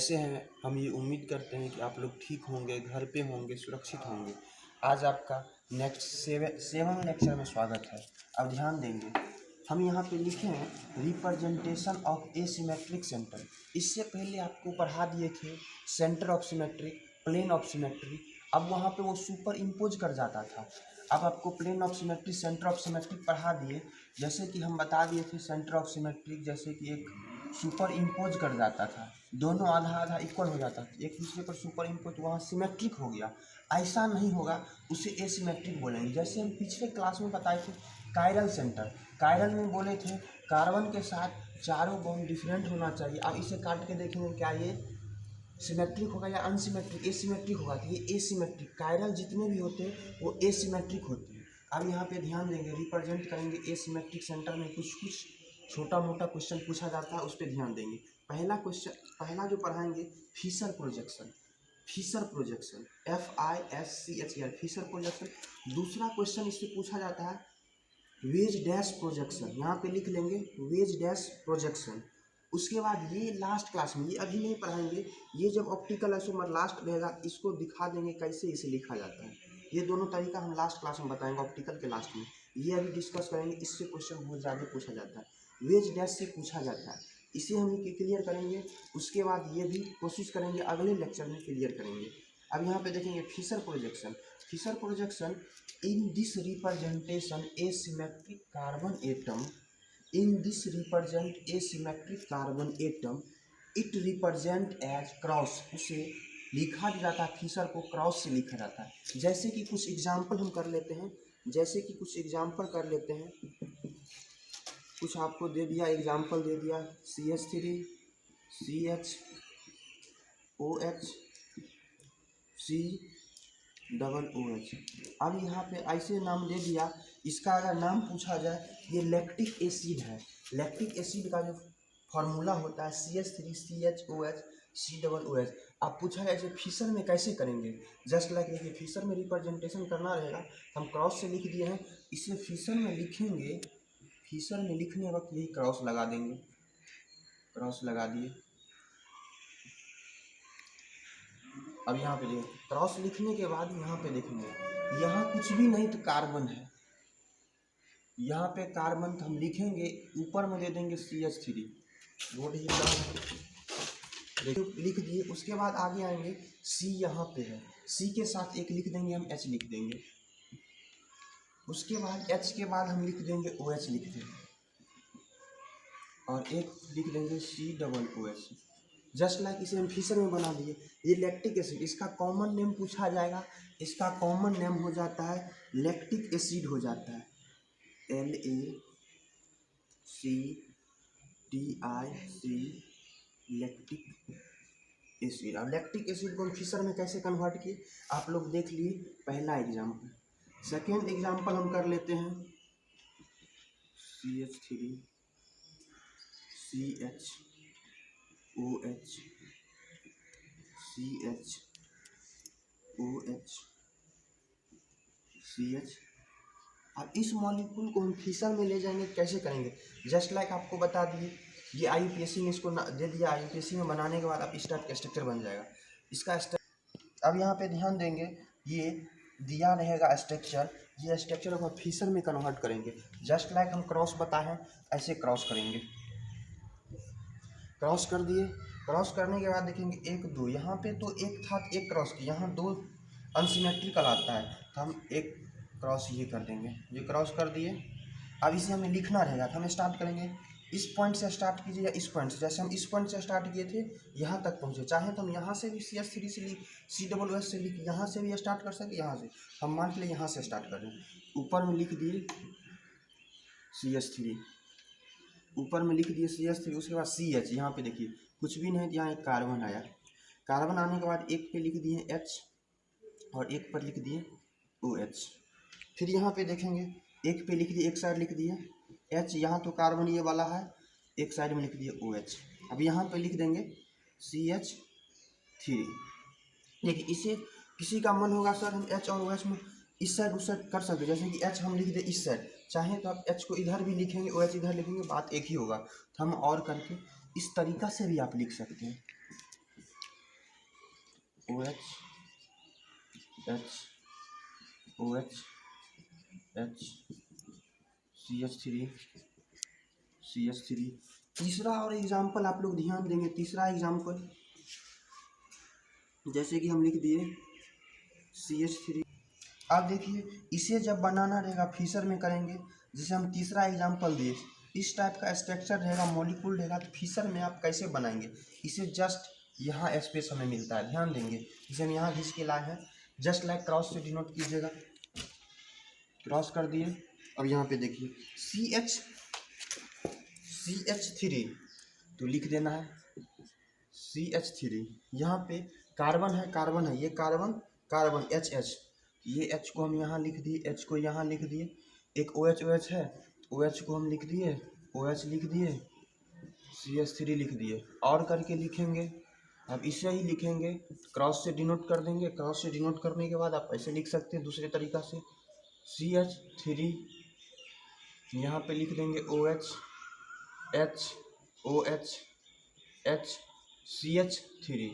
कैसे हैं? हम ये उम्मीद करते हैं कि आप लोग ठीक होंगे, घर पे होंगे, सुरक्षित होंगे। आज आपका नेक्स्ट सेवन लेक्चर में स्वागत है। अब ध्यान देंगे, हम यहाँ पे लिखे हैं रिप्रेजेंटेशन ऑफ एसिमेट्रिक सेंटर। इससे पहले आपको पढ़ा दिए थे centre of symmetric, plane of symmetric. अब वहाँ पे वो सुपर इम्पोज कर जाता था। अब आपको plane of symmetric, centre of symmetric पढ़ा दिए। जैसे कि हम बता दिए थे सेंटर ऑफ सिमेट्रिक जैसे कि एक सुपर इम्पोज कर जाता था, दोनों आधा आधा इक्वल हो जाता था, एक दूसरे पर सुपर इम्पोज, वहाँ सिमेट्रिक हो गया। ऐसा नहीं होगा, उसे एसिमेट्रिक बोलेंगे। जैसे हम पिछले क्लास में बताए थे कायरल सेंटर, कायरल में बोले थे कार्बन के साथ चारों बॉन्ड डिफरेंट होना चाहिए। अब इसे काट के देखेंगे क्या ये सिमेट्रिक होगा या अनसिमेट्रिक, एसिमेट्रिक होगा। तो ये एसिमेट्रिक, कायरल जितने भी होते हैं वो एसिमेट्रिक होते हैं। अब यहाँ पे ध्यान देंगे, रिप्रेजेंट करेंगे एसिमेट्रिक सेंटर में कुछ कुछ छोटा मोटा क्वेश्चन पूछा जाता है, उस पर ध्यान देंगे। पहला जो पढ़ाएंगे Fischer projection, Fischer projection FISCHER, Fischer projection. दूसरा क्वेश्चन इससे पूछा जाता है वेज डैश प्रोजेक्शन, यहाँ पे लिख लेंगे वेज डैश प्रोजेक्शन। उसके बाद ये लास्ट क्लास में, ये अभी नहीं पढ़ाएंगे, ये जब ऑप्टिकल आइसोमर लास्ट रहेगा इसको दिखा देंगे कैसे इसे लिखा जाता है। ये दोनों तरीका हम लास्ट क्लास में बताएंगे, ऑप्टिकल के लास्ट में। ये अभी डिस्कस करेंगे, इससे क्वेश्चन बहुत ज़्यादा पूछा जाता है, वेज डैश से पूछा जाता है, इसे हम क्लियर करेंगे। उसके बाद ये भी कोशिश करेंगे अगले लेक्चर में क्लियर करेंगे। अब यहाँ पे देखेंगे Fischer projection, Fischer projection in this representation asymmetric carbon atom, in this represent asymmetric carbon atom, it represent as cross, उसे लिखा जाता है, फिशर को क्रॉस से लिखा जाता है। जैसे कि कुछ एग्जाम्पल हम कर लेते हैं, जैसे कि कुछ एग्जाम्पल कर लेते हैं, कुछ आपको दे दिया, एग्जाम्पल दे दिया CH3 CHOH COOH। अब यहाँ पे ऐसे नाम दे दिया, इसका अगर नाम पूछा जाए, ये लैक्टिक एसिड है। लैक्टिक एसिड का जो फार्मूला होता है CH3 CHOH COOH। अब पूछा जाए इसे फिशर में कैसे करेंगे, जस्ट लाइक देखिए फिशर में रिप्रेजेंटेशन करना रहेगा, हम क्रॉस से लिख दिए हैं। इसे फिशर में लिखेंगे, फिशर में लिखने वक्त यही क्रॉस लगा देंगे, क्रॉस लगा दिए। अब यहाँ पे देखिए क्रॉस लिखने के बाद यहाँ पे देखेंगे, यहाँ कुछ भी नहीं तो कार्बन है, यहाँ पे कार्बन हम लिखेंगे, ऊपर में दे देंगे CH3, रोड ही लिख दिए। उसके बाद आगे आएंगे, C यहाँ पे है, C के साथ एक लिख देंगे, हम H लिख देंगे। उसके बाद H के बाद हम लिख देंगे OH लिख देंगे, और एक लिख देंगे COOH। जस्ट लाइक इसे हम फिशर में बना दिए। ये लैक्टिक एसिड, इसका कॉमन नेम पूछा जाएगा, इसका कॉमन नेम हो जाता है लैक्टिक एसिड, हो जाता है LACTIC, लैक्टिक एसिड। अब लैक्टिक एसिड को हम फिशर में कैसे कन्वर्ट किए आप लोग देख लिए, पहला एग्जाम्पल। सेकेंड एग्जाम्पल हम कर लेते हैं CH3 CHOH CH। अब इस मॉलिक्यूल को हम फिशर में ले जाएंगे, कैसे करेंगे, जस्ट लाइक आपको बता दिए, ये IUPAC में इसको दे दिया, IUPAC में बनाने के बाद अब इस टाइप का स्ट्रक्चर बन जाएगा इसका अब यहाँ पे ध्यान देंगे, ये दिया रहेगा स्ट्रक्चर, ये स्ट्रक्चर को फिशर में कन्वर्ट करेंगे। जस्ट लाइक हम क्रॉस बताए हैं, ऐसे क्रॉस करेंगे, क्रॉस कर दिए। क्रॉस करने के बाद देखेंगे 1 2, यहाँ पे तो एक था, एक क्रॉस किया, यहाँ 2 अनसिमेट्रिकल आता है, तो हम एक क्रॉस ये कर देंगे, ये क्रॉस कर दिए। अब इसे हमें लिखना रहेगा, तो हम स्टार्ट करेंगे, इस पॉइंट से स्टार्ट कीजिए या इस पॉइंट से, जैसे हम इस पॉइंट से स्टार्ट किए थे यहाँ तक पहुँचे, चाहे तो हम यहाँ से भी CH3 से लिख, COOH से लिख, यहाँ से भी स्टार्ट कर सके, यहाँ से हम मान के लिए यहाँ से स्टार्ट कर रहे हैं। ऊपर में लिख दिए CH3, ऊपर में लिख दिए CH3, उसके बाद CH, यहाँ पे देखिए कुछ भी नहीं, यहाँ एक कार्बन आया, कार्बन आने के बाद एक पे लिख दिए H और एक पर लिख दिए OH। फिर यहाँ पे देखेंगे एक पे लिख दिए, एक साइड लिख दिए H, यहाँ तो कार्बन ये वाला है, एक साइड में लिख दिए OH। अब यहाँ पे लिख देंगे CH3। देखिए इसे किसी का मन होगा सर हम H और OH में इस साइड उस साइड कर सकते, जैसे कि H हम लिख दे इस साइड, चाहे तो आप H को इधर भी लिखेंगे, OH इधर लिखेंगे, बात एक ही होगा। तो हम और करके इस तरीका से भी आप लिख सकते हैं, OH H OH H CH3 तीसरा और एग्जाम्पल आप लोग ध्यान देंगे। तीसरा एग्जाम्पल जैसे कि हम लिख दिए CH3। अब देखिए इसे जब बनाना रहेगा फिशर में करेंगे, जैसे हम तीसरा एग्जाम्पल दिए, इस टाइप का स्ट्रक्चर रहेगा, मॉलिक्यूल रहेगा, तो फिशर में आप कैसे बनाएंगे। इसे जस्ट यहाँ स्पेस हमें मिलता है, ध्यान देंगे। इसे हम यहाँ खींच के लाए हैं, जस्ट लाइक क्रॉस से डिनोट कीजिएगा, क्रॉस कर दिए। अब यहाँ पे देखिए CH3 तो लिख देना है CH3। यहाँ पे कार्बन है, ये कार्बन HH, ये H को हम यहाँ लिख दिए, H को यहाँ लिख दिए। एक OH है, OH को हम लिख दिए, OH लिख दिए, CH3 लिख दिए। और करके लिखेंगे, अब इसे ही लिखेंगे, क्रॉस से डिनोट कर देंगे। क्रॉस से डिनोट करने के बाद आप ऐसे लिख सकते हैं दूसरे तरीका से, CH3 यहाँ पे लिख देंगे OH H CH3।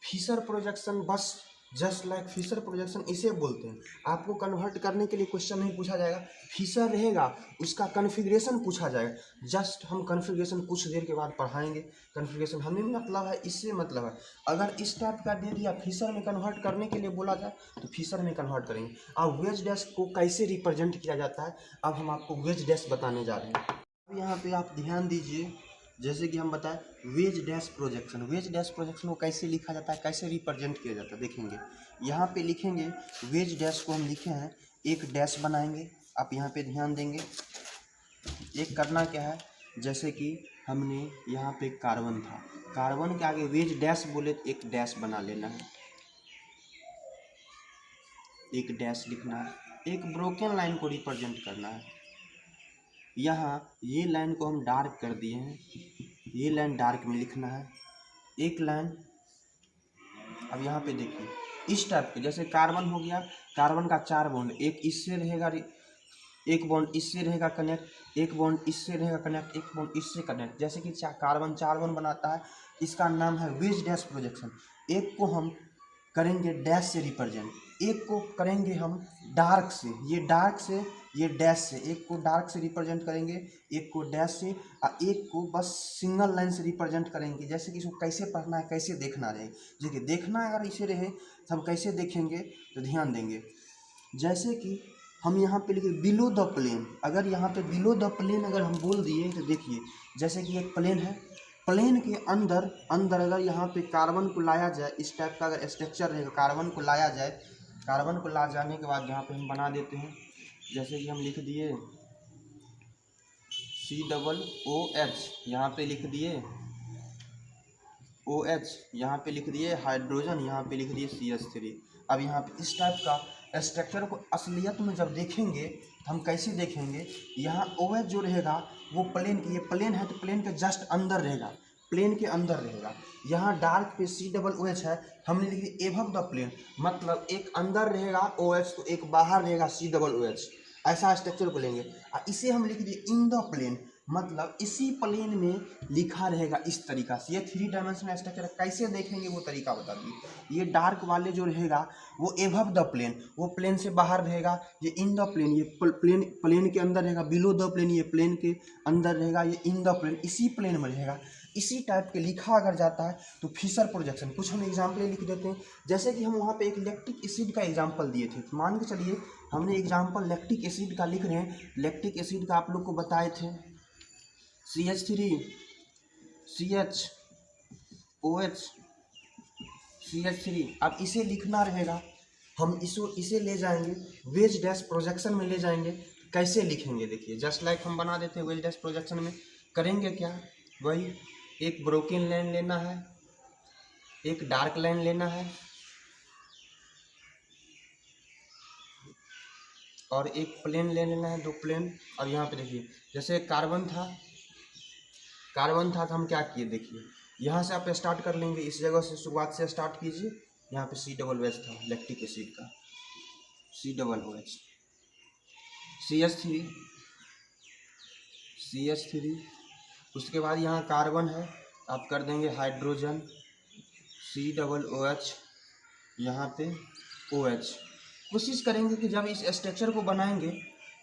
Fischer projection, बस जस्ट लाइक फिशर प्रोजेक्शन इसे बोलते हैं। आपको कन्वर्ट करने के लिए क्वेश्चन नहीं पूछा जाएगा, फिशर रहेगा उसका कन्फिग्रेशन पूछा जाएगा। जस्ट हम कन्फिग्रेशन कुछ देर के बाद पढ़ाएंगे। कन्फिग्रेशन हमें मतलब है, इससे मतलब है, अगर इस टाइप का दे दिया फिशर में कन्वर्ट करने के लिए बोला जाए तो फिशर में कन्वर्ट करेंगे। अब वेज डैश को कैसे रिप्रेजेंट किया जाता है, अब हम आपको वेज डैश बताने जा रहे हैं। अब यहाँ पे आप ध्यान दीजिए, जैसे कि हम बताएं वेज डैश प्रोजेक्शन को कैसे लिखा जाता है, कैसे रिप्रेजेंट किया जाता है, देखेंगे। यहाँ पे लिखेंगे वेज डैश को हम लिखे हैं, एक डैश बनाएंगे। आप यहाँ पे ध्यान देंगे, एक करना क्या है, जैसे कि हमने यहाँ पे कार्बन था, कार्बन के आगे वेज डैश बोले तो एक डैश बना लेना है, एक डैश लिखना है। एक ब्रोकन लाइन को रिप्रेजेंट करना है। यहाँ ये लाइन को हम डार्क कर दिए हैं, ये लाइन डार्क में लिखना है, एक लाइन। अब यहाँ पे देखिए इस टाइप के, जैसे कार्बन हो गया, कार्बन का 4 बॉन्ड, एक इससे रहेगा, एक बॉन्ड इससे रहेगा कनेक्ट, एक बॉन्ड इससे रहेगा कनेक्ट, एक बॉन्ड इससे कनेक्ट। जैसे कि कार्बन 4 बॉन्ड बनाता है, इसका नाम है वेज डैश प्रोजेक्शन। एक को हम करेंगे डैश से रिप्रेजेंट, एक को करेंगे हम डार्क से, ये डार्क से, ये डैश से, एक को डार्क से रिप्रेजेंट करेंगे, एक को डैश से, और एक को बस सिंगल लाइन से रिप्रेजेंट करेंगे। जैसे कि इसको कैसे पढ़ना है, कैसे देखना रहे, देखिए देखना अगर इसे रहे तो हम कैसे देखेंगे, तो ध्यान देंगे। जैसे कि हम यहाँ पे लिखे बिलो द प्लेन, अगर यहाँ पे बिलो द प्लेन अगर हम बोल दिए तो देखिए, जैसे कि एक प्लेन है, प्लेन के अंदर अगर यहाँ पे कार्बन को लाया जाए, इस टाइप का अगर स्ट्रक्चर रहेगा, कार्बन को लाया जाए, कार्बन को ला जाने के बाद यहाँ पे हम बना देते हैं, जैसे कि हम लिख दिए COOH, यहाँ पे लिख दिए OH, यहाँ पे लिख दिए हाइड्रोजन, यहाँ पे लिख दिए CH3। अब यहाँ पे इस टाइप का स्ट्रक्चर को असलियत में जब देखेंगे तो हम कैसे देखेंगे, यहाँ OH जो रहेगा वो प्लेन की, ये प्लेन है तो प्लेन के जस्ट अंदर रहेगा, प्लेन के अंदर रहेगा। यहाँ डार्क पे COOH है, हमने लिख दिया एबव द प्लेन, मतलब एक अंदर रहेगा OH तो एक बाहर रहेगा COOH, ऐसा स्ट्रक्चर को लेंगे। और इसे हम लिख दिए इन द प्लेन, मतलब इसी प्लेन में लिखा रहेगा इस तरीका से। ये 3 डायमेंशनल स्ट्रक्चर कैसे देखेंगे वो तरीका बता दिए। ये डार्क वाले जो रहेगा वो एबव द प्लेन, वो प्लेन से बाहर रहेगा, ये इन द प्लेन, ये प्लेन के अंदर रहेगा, बिलो द प्लेन, ये प्लेन के अंदर रहेगा, ये इन द प्लेन, इसी प्लेन में रहेगा। इसी टाइप के लिखा अगर जाता है तो फिशर प्रोजेक्शन। कुछ हम एग्जाम्पल लिख देते हैं, जैसे कि हम वहाँ पे एक लैक्टिक एसिड का एग्जाम्पल दिए थे, मान के चलिए हमने एग्जाम्पल लैक्टिक एसिड का लिख रहे हैं। लैक्टिक एसिड का आप लोग को बताए थे CH3 CHOH CH3। अब इसे लिखना रहेगा, हम इसे ले जाएंगे वेज डैश प्रोजेक्शन में ले जाएंगे। कैसे लिखेंगे देखिए, जस्ट लाइक हम बना देते हैं वेज डैश प्रोजेक्शन में। करेंगे क्या, वही एक ब्रोकन लाइन लेना है, एक डार्क लाइन लेना है, और एक प्लेन ले लेना है, 2 प्लेन। और यहाँ पे देखिए जैसे कार्बन था तो हम क्या किए, देखिए यहाँ से आप स्टार्ट कर लेंगे, इस जगह से शुरुआत से स्टार्ट कीजिए। यहाँ पे COOH था लैक्टिक एसिड का, COOH, CH3, उसके बाद यहाँ कार्बन है, आप कर देंगे हाइड्रोजन COOH, यहाँ पे OH। कोशिश करेंगे कि जब इस स्ट्रक्चर को बनाएंगे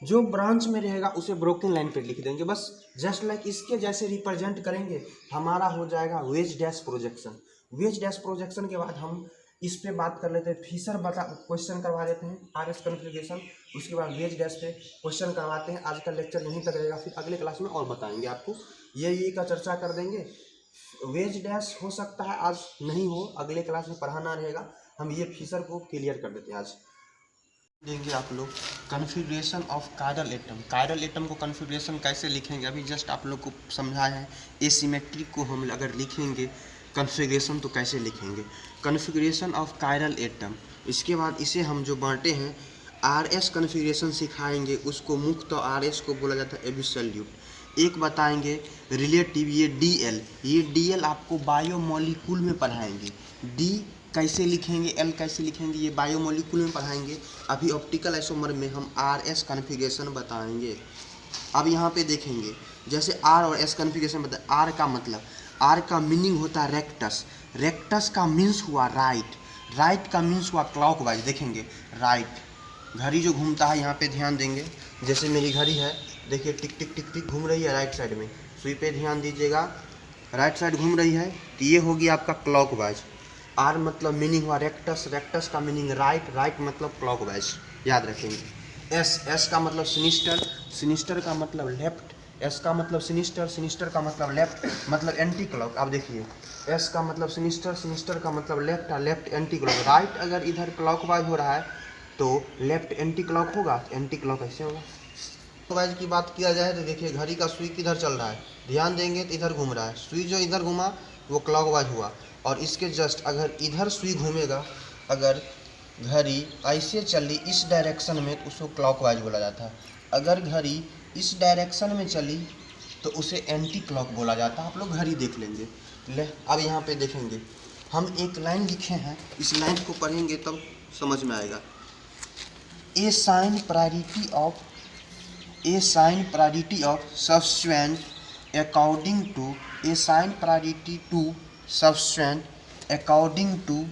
जो ब्रांच में रहेगा उसे ब्रोकन लाइन पे लिख देंगे, बस जस्ट लाइक इसके जैसे रिप्रेजेंट करेंगे, हमारा हो जाएगा veg dash projection. Veg dash projection के बाद हम इस पे बात कर लेते हैं, फिशर क्वेश्चन करवा देते हैं, RS कॉन्फ़िगरेशन, उसके बाद वेज डैश पे क्वेश्चन करवाते हैं। आज का लेक्चर यहीं तक रहेगा, फिर अगले क्लास में और बताएंगे आपको, ये का चर्चा कर देंगे। वेज डैश हो सकता है आज नहीं हो, अगले क्लास में पढ़ाना रहेगा, हम ये फिशर को क्लियर कर देते हैं। आज देंगे आप लोग configuration of chiral atom. Chiral atom को कॉन्फ़िगरेशन कैसे लिखेंगे अभी जस्ट आप लोग को समझाया है। एसिमेट्रिक को हम अगर लिखेंगे कॉन्फ़िगरेशन तो कैसे लिखेंगे, कॉन्फ़िगरेशन ऑफ कायरल एटम। इसके बाद इसे हम जो बांटे हैं RS कॉन्फ़िगरेशन सिखाएंगे, उसको मुख्य तो RS को बोला जाता है एब्सोल्यूट। एक बताएंगे रिलेटिव, ये DL आपको बायोमोलिक्यूल में पढ़ाएंगे। D कैसे लिखेंगे, L कैसे लिखेंगे, ये बायोमोलिक्यूल में पढ़ाएंगे। अभी ऑप्टिकल आइसोमर में हम RS कॉन्फ़िगरेशन बताएंगे। अब यहाँ पे देखेंगे जैसे R और S कॉन्फ़िगरेशन बताए। R का मतलब, R का मीनिंग होता है रेक्टस, रेक्टस का मीन्स हुआ राइट, राइट का मीन्स हुआ क्लॉकवाइज। देखेंगे राइट, घड़ी जो घूमता है यहाँ पे ध्यान देंगे, जैसे मेरी घड़ी है देखिए टिक टिक टिक टिक घूम रही है राइट साइड में, सुई पे ध्यान दीजिएगा, राइट साइड घूम रही है तो ये होगी आपका क्लॉकवाइज। R मतलब मीनिंग हुआ रेक्टस, रेक्टस का मीनिंग राइट, राइट मतलब क्लॉकवाइज, याद रखेंगे। S का मतलब सिनिस्टर, सिनिस्टर का मतलब लेफ्ट, S का मतलब सिनिस्टर, सिनिस्टर का मतलब लेफ्ट, मतलब एंटी क्लॉक। आप देखिए S का मतलब सिनिस्टर, सिनिस्टर का मतलब left, left anti clock. Right अगर इधर क्लॉकवाइज हो रहा है तो लेफ्ट एंटी क्लॉक होगा, एंटी क्लॉक ऐसे होगा। क्लॉकवाइज की बात किया जाए तो देखिए घड़ी का सुई किधर चल रहा है, ध्यान देंगे तो इधर घूम रहा है, सुई जो इधर घूमा वो क्लॉकवाइज हुआ। और इसके जस्ट अगर इधर सुई घूमेगा, अगर घड़ी ऐसे चली इस डायरेक्शन में तो उसको क्लॉकवाइज बोला जाता है। अगर घड़ी इस डायरेक्शन में चली तो उसे एंटी क्लॉक बोला जाता है। आप लोग घड़ी देख लेंगे। ले अब यहाँ पे देखेंगे हम एक लाइन लिखे हैं, इस लाइन को पढ़ेंगे तब समझ में आएगा। Assign priority of substance according to, assign priority to substance according to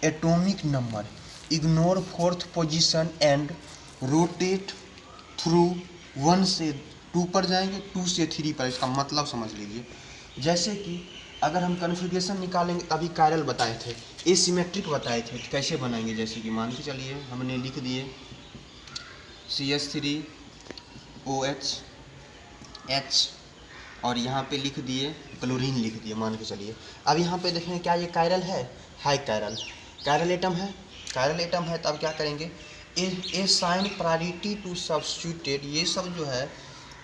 atomic number, ignore fourth position and rotate through 1 से 2 पर जाएंगे, 2 से 3 पर। इसका मतलब समझ लीजिए, जैसे कि अगर हम कॉन्फ़िगरेशन निकालेंगे तभी कायरल बताए थे, एसिमेट्रिक बताए थे, तो कैसे बनाएंगे। जैसे कि मान के चलिए हमने लिख दिए CH3OH H और यहाँ पे लिख दिए क्लोरीन लिख दिए, मान के चलिए। अब यहाँ पे देखें क्या ये कायरल है, हाई कायरल, कायरल एटम है, कायरल एटम है। तब क्या करेंगे, ए साइन प्रायोरिटी टू सब्स्टिट्यूटेड, ये सब जो है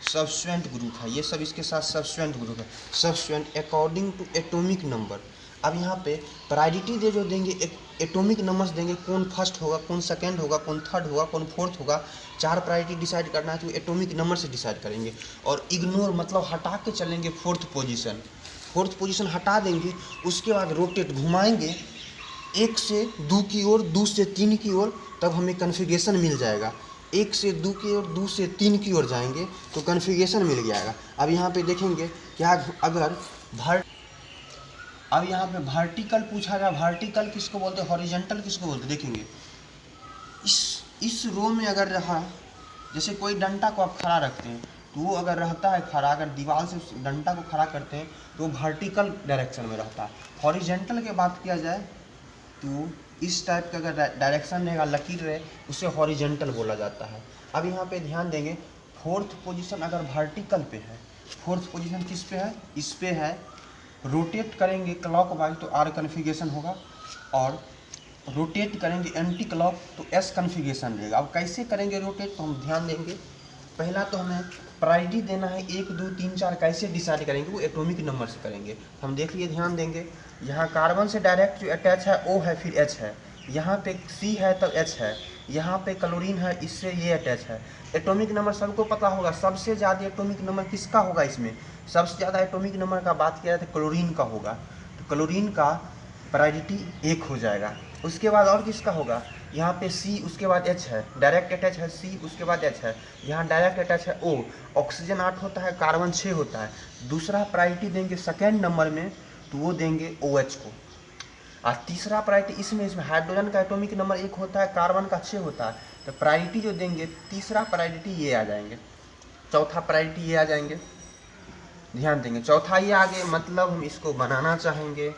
सब्स्टेंट ग्रुप है, ये सब इसके साथ सब्स्टेंट ग्रुप है, सब्स्टेंट अकॉर्डिंग टू एटॉमिक नंबर। अब यहाँ पे प्रायोरिटी दे जो देंगे एटॉमिक नंबर्स देंगे, कौन फर्स्ट होगा, कौन सेकंड होगा, कौन थर्ड होगा, कौन फोर्थ होगा। 4 प्रायोरिटी डिसाइड करना है तो एटॉमिक नंबर से डिसाइड करेंगे। और इग्नोर मतलब हटा के चलेंगे फोर्थ पोजीशन हटा देंगे। उसके बाद रोटेट घुमाएंगे 1 से 2 की ओर, 2 से 3 की ओर, तब हमें कॉन्फ़िगरेशन मिल जाएगा। 1 से 2 की ओर, 2 से 3 की ओर जाएंगे तो कॉन्फ़िगरेशन मिल जाएगा। अब यहाँ पे देखेंगे क्या, अगर अब यहाँ पे वर्टिकल पूछा गया, वर्टिकल किसको बोलते हैं, हॉरिजॉन्टल किसको बोलते हैं। देखेंगे इस रो में अगर रहा, जैसे कोई डंडा को आप खड़ा रखते हैं तो वो अगर रहता है खड़ा, अगर दीवार से डंडा को खड़ा करते हैं तो वो वर्टिकल डायरेक्शन में रहता है। हॉरिजॉन्टल की बात किया जाए तो इस टाइप का अगर डायरेक्शन रहेगा, लकीर रहे, उसे हॉरिजॉन्टल बोला जाता है। अब यहाँ पे ध्यान देंगे, फोर्थ पोजीशन अगर वर्टिकल पे है, फोर्थ पोजीशन किस पे है, इस पे है, रोटेट करेंगे क्लॉकवाइज तो R कॉन्फ़िगरेशन होगा, और रोटेट करेंगे एंटी क्लॉक तो S कॉन्फ़िगरेशन रहेगा। अब कैसे करेंगे रोटेट, तो हम ध्यान देंगे, पहला तो हमें प्रायोरिटी देना है 1 2 3 4, कैसे डिसाइड करेंगे, वो एटॉमिक नंबर से करेंगे। हम देख लिए, ध्यान देंगे, यहाँ कार्बन से डायरेक्ट जो अटैच है O है, फिर H है, यहाँ पे C है तब H है, यहाँ पे क्लोरीन है, इससे ये अटैच है। एटॉमिक नंबर सबको पता होगा, सबसे ज़्यादा एटॉमिक नंबर किसका होगा, इसमें सबसे ज़्यादा एटॉमिक नंबर का बात किया जाए तो क्लोरीन का होगा, तो क्लोरीन का प्रायोरिटी 1 हो जाएगा। उसके बाद और किसका होगा, यहाँ पे C, उसके बाद H है, डायरेक्ट अटैच है C, उसके बाद H है, यहाँ डायरेक्ट अटैच है O, ऑक्सीजन 8 होता है, कार्बन 6 होता है। दूसरा प्रायोरिटी देंगे सेकेंड नंबर में तो वो देंगे OH को। और तीसरा प्रायोरिटी इसमें हाइड्रोजन का एटॉमिक नंबर 1 होता है, कार्बन का 6 होता है, तो प्रायोरिटी जो देंगे तीसरा प्रायोरिटी ये आ जाएंगे, चौथा प्रायोरिटी ये आ जाएंगे, ध्यान देंगे। चौथा ये आगे मतलब हम इसको बनाना चाहेंगे,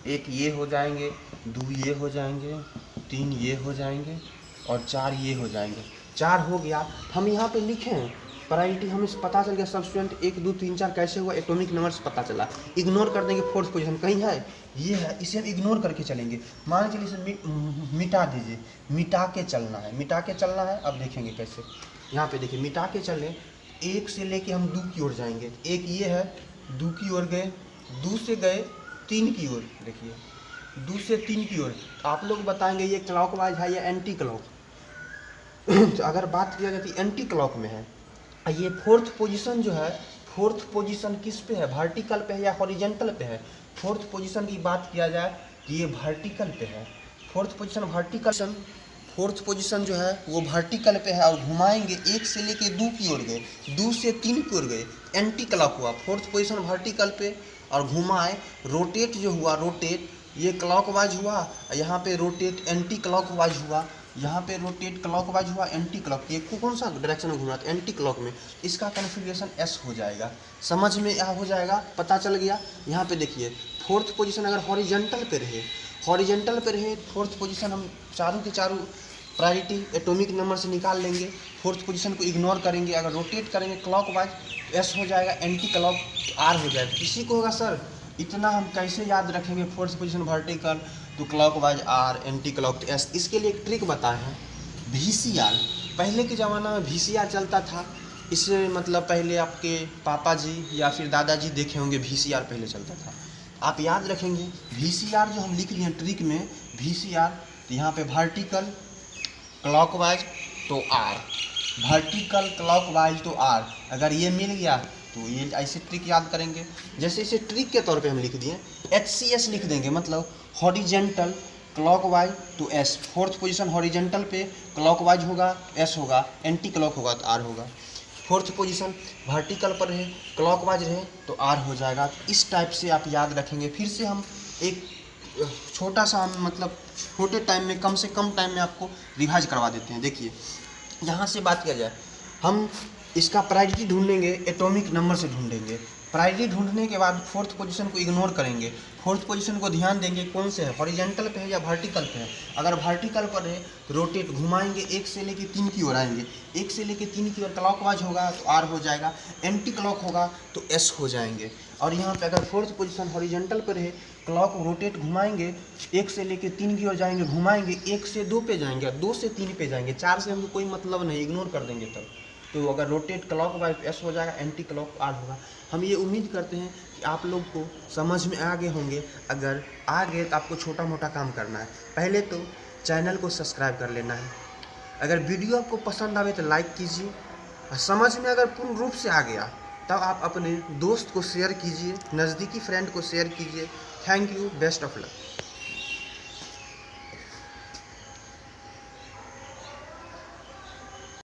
एक ये हो जाएंगे, 2 ये हो जाएंगे, 3 ये हो जाएंगे और 4 ये हो जाएंगे। 4 हो गया, हम यहाँ पे लिखें प्रायोरिटी, हमें पता चल गया सब स्टूडेंट 1 2 3 4 कैसे हुआ, एटॉमिक नंबर से पता चला। इग्नोर कर देंगे फोर्थ पोजीशन, कहीं है ये है, इसे हम इग्नोर करके चलेंगे। मान चलिए इसे मिटा दीजिए, मिटा के चलना है, मिटा के चलना है। अब देखेंगे कैसे, यहाँ पे देखिए मिटा के चलें, 1 से लेके हम 2 की ओर जाएंगे, 1 ये है, 2 की ओर गए, 2 से गए 3 की ओर, देखिए 2 से 3 की ओर। आप लोग बताएंगे ये क्लॉकवाइज है या एंटी क्लॉक। तो अगर बात किया जाए तो एंटी क्लॉक में है। ये फोर्थ पोजीशन जो है, फोर्थ पोजीशन किस पे है, वर्टिकल पे है या हॉरिजेंटल पे है। फोर्थ पोजीशन की बात किया जाए कि ये वर्टिकल पे है, fourth position vertical, fourth position जो है वो वर्टिकल पे है। और घुमाएंगे 1 से लेके 2 की ओर गए, 2 से 3 की ओर गए, एंटी क्लॉक हुआ। फोर्थ पोजीशन वर्टिकल पे और घुमाए, रोटेट जो हुआ, रोटेट ये क्लॉकवाइज हुआ, यहाँ पे रोटेट एंटी क्लॉकवाइज हुआ, यहाँ पे रोटेट क्लॉकवाइज हुआ, एंटी क्लॉक। ये कौन सा डायरेक्शन में घूम रहा था, एंटी क्लॉक में। इसका कन्फिग्रेशन एस हो जाएगा, समझ में यहाँ हो जाएगा, पता चल गया। यहाँ पे देखिए फोर्थ पोजीशन अगर हॉरिजेंटल पे रहे, हॉरिजेंटल पे रहे फोर्थ पोजीशन, हम चारों के चारों प्रायोरिटी एटॉमिक नंबर से निकाल लेंगे, फोर्थ पोजीशन को इग्नोर करेंगे। अगर रोटेट करेंगे क्लॉकवाइज एस हो जाएगा, एंटी क्लॉक आर हो जाएगा। किसी को होगा सर इतना हम कैसे याद रखेंगे, फोर्थ पोजीशन वर्टिकल तो clockwise R, anti clock S. इसके लिए एक ट्रिक बताए हैं, VCR। पहले के ज़माना में VCR चलता था, इससे मतलब पहले आपके पापा जी या फिर दादाजी देखे होंगे VCR पहले चलता था। आप याद रखेंगे VCR जो हम लिख लिए हैं ट्रिक में, VCR तो यहाँ पे वर्टिकल क्लॉकवाइज तो आर, वर्टिकल क्लॉकवाइज तो आर। अगर ये मिल गया तो ये ऐसे ट्रिक याद करेंगे। जैसे इसे ट्रिक के तौर पे हम लिख दिए, HCS लिख देंगे, मतलब horizontal clockwise to S. Fourth position horizontal पे क्लॉकवाइज होगा, एस होगा, एंटी क्लॉक होगा तो आर होगा। फोर्थ पोजीशन वर्टिकल पर रहे, क्लॉकवाइज रहे तो आर हो जाएगा। इस टाइप से आप याद रखेंगे। फिर से हम एक छोटा सा मतलब छोटे टाइम में, कम से कम टाइम में आपको रिवाइज करवा देते हैं। देखिए यहाँ से बात किया जाए, हम इसका प्रायोरिटी ढूंढेंगे, एटॉमिक नंबर से ढूंढेंगे। प्रायोरिटी ढूंढने के बाद फोर्थ पोजीशन को इग्नोर करेंगे, फोर्थ पोजीशन को ध्यान देंगे कौन से है, हॉरिजेंटल पे है या वर्टिकल पे है। अगर वर्टिकल पर है तो रोटेट घुमाएंगे, 1 से लेके 3 की ओर आएंगे, 1 से लेके 3 की ओर क्लॉकवाइज होगा तो आर हो जाएगा, एंटी क्लॉक होगा तो एस हो जाएंगे। और यहाँ पे अगर फोर्थ पोजीशन हॉरिजेंटल पर है, क्लॉक रोटेट घुमाएंगे, 1 से लेके 3 की ओर जाएंगे, घुमाएंगे 1 से 2 पे जाएंगे, 2 से 3 पे जाएंगे, 4 से हमको कोई मतलब नहीं, इग्नोर कर देंगे तब। तो अगर रोटेट क्लॉकवाइज एस हो जाएगा, एंटी क्लॉक आर होगा। हम ये उम्मीद करते हैं कि आप लोग को समझ में आ गए होंगे। अगर आ गए तो आपको छोटा मोटा काम करना है, पहले तो चैनल को सब्सक्राइब कर लेना है। अगर वीडियो आपको पसंद आवे तो लाइक कीजिए, और समझ में अगर पूर्ण रूप से आ गया तब आप अपने दोस्त को शेयर कीजिए, नज़दीकी फ्रेंड को शेयर कीजिए। Thank you, best of luck.